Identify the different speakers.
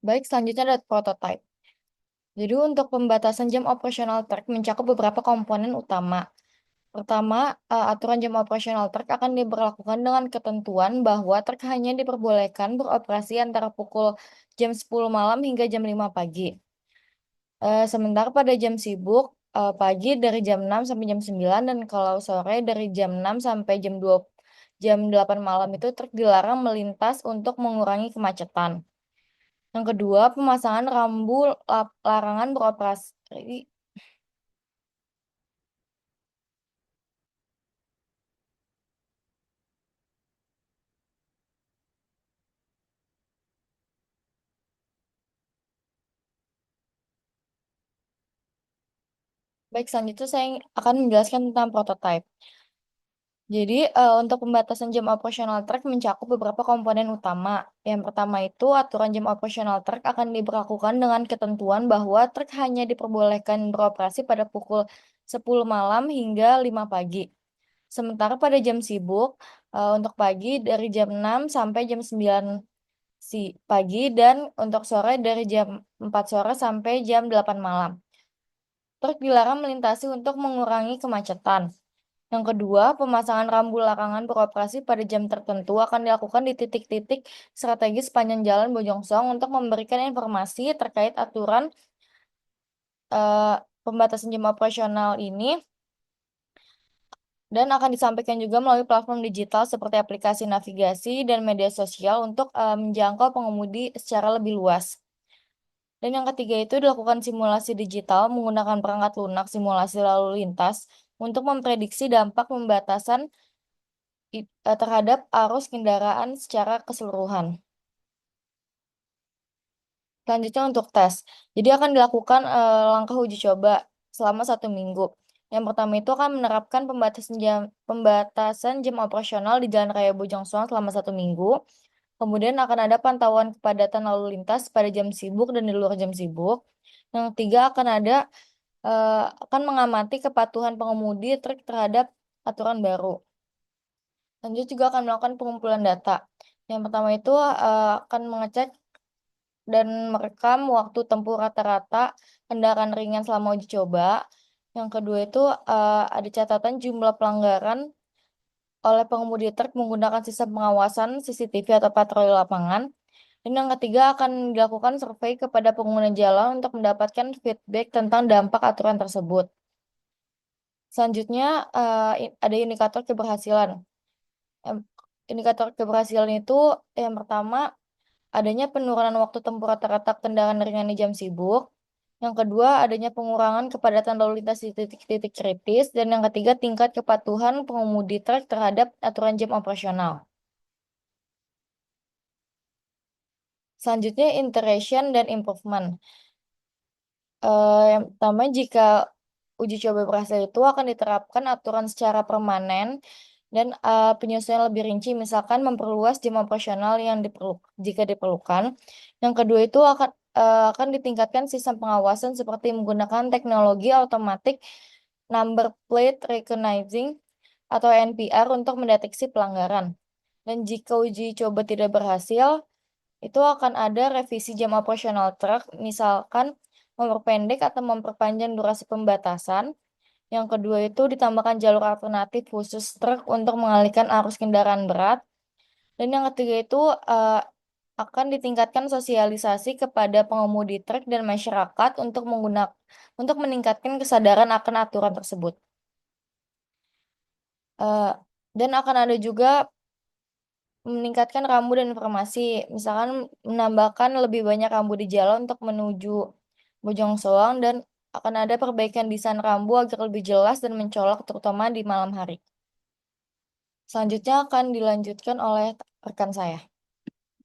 Speaker 1: Baik, selanjutnya ada prototype. Jadi untuk pembatasan jam operasional truk mencakup beberapa komponen utama. Pertama, aturan jam operasional truk akan diberlakukan dengan ketentuan bahwa truk hanya diperbolehkan beroperasi antara pukul jam 10 malam hingga jam 5 pagi. Sementara pada jam sibuk, pagi dari jam 6 sampai jam 9 dan kalau sore dari jam 6 sampai jam 8 malam itu truk dilarang melintas untuk mengurangi kemacetan. Yang kedua, pemasangan rambu larangan beroperasi. Baik, selanjutnya saya akan menjelaskan tentang prototype. Jadi, untuk pembatasan jam operasional truk mencakup beberapa komponen utama. Yang pertama itu aturan jam operasional truk akan diberlakukan dengan ketentuan bahwa truk hanya diperbolehkan beroperasi pada pukul 10 malam hingga 5 pagi. Sementara pada jam sibuk, untuk pagi dari jam 6 sampai jam 9 pagi dan untuk sore dari jam 4 sore sampai jam 8 malam. Truk dilarang melintasi untuk mengurangi kemacetan. Yang kedua, pemasangan rambu larangan beroperasi pada jam tertentu akan dilakukan di titik-titik strategis sepanjang Jalan Bojong Soang untuk memberikan informasi terkait aturan eh, pembatasan jam operasional ini dan akan disampaikan juga melalui platform digital seperti aplikasi navigasi dan media sosial untuk menjangkau pengemudi secara lebih luas. Dan yang ketiga itu dilakukan simulasi digital menggunakan perangkat lunak simulasi lalu lintas untuk memprediksi dampak pembatasan terhadap arus kendaraan secara keseluruhan. Selanjutnya untuk tes. Jadi akan dilakukan langkah uji coba selama 1 minggu. Yang pertama itu akan menerapkan pembatasan jam operasional di Jalan Raya Bojong Soang selama 1 minggu. Kemudian akan ada pantauan kepadatan lalu lintas pada jam sibuk dan di luar jam sibuk. Yang ketiga akan mengamati kepatuhan pengemudi truk terhadap aturan baru. Lanjut juga akan melakukan pengumpulan data. Yang pertama itu akan mengecek dan merekam waktu tempuh rata-rata kendaraan ringan selama uji coba. Yang kedua itu ada catatan jumlah pelanggaran oleh pengemudi truk menggunakan sistem pengawasan CCTV atau patroli lapangan. Dan yang ketiga akan dilakukan survei kepada pengguna jalan untuk mendapatkan feedback tentang dampak aturan tersebut. Selanjutnya ada indikator keberhasilan. Em- Indikator keberhasilan itu yang pertama adanya penurunan waktu tempuh rata-rata kendaraan ringan di jam sibuk. Yang kedua, adanya pengurangan kepadatan lalu lintas di titik-titik kritis. Dan yang ketiga, tingkat kepatuhan pengemudi truk terhadap aturan jam operasional. Selanjutnya, iteration dan improvement. Yang pertama, jika uji coba berhasil itu akan diterapkan aturan secara permanen dan penyesuaian lebih rinci, misalkan memperluas jam operasional jika diperlukan. Yang kedua itu akan ditingkatkan sistem pengawasan seperti menggunakan teknologi otomatik number plate recognizing atau NPR untuk mendeteksi pelanggaran. Dan jika uji coba tidak berhasil, itu akan ada revisi jam operasional truk, misalkan memperpendek atau memperpanjang durasi pembatasan. Yang kedua itu ditambahkan jalur alternatif khusus truk untuk mengalihkan arus kendaraan berat. Dan yang ketiga itu akan ditingkatkan sosialisasi kepada pengemudi truk dan masyarakat untuk meningkatkan kesadaran akan aturan tersebut. Eh, dan akan ada juga meningkatkan rambu dan informasi, misalkan menambahkan lebih banyak rambu di jalan untuk menuju Bojong Soang dan akan ada perbaikan desain rambu agar lebih jelas dan mencolok terutama di malam hari. Selanjutnya akan dilanjutkan oleh rekan saya.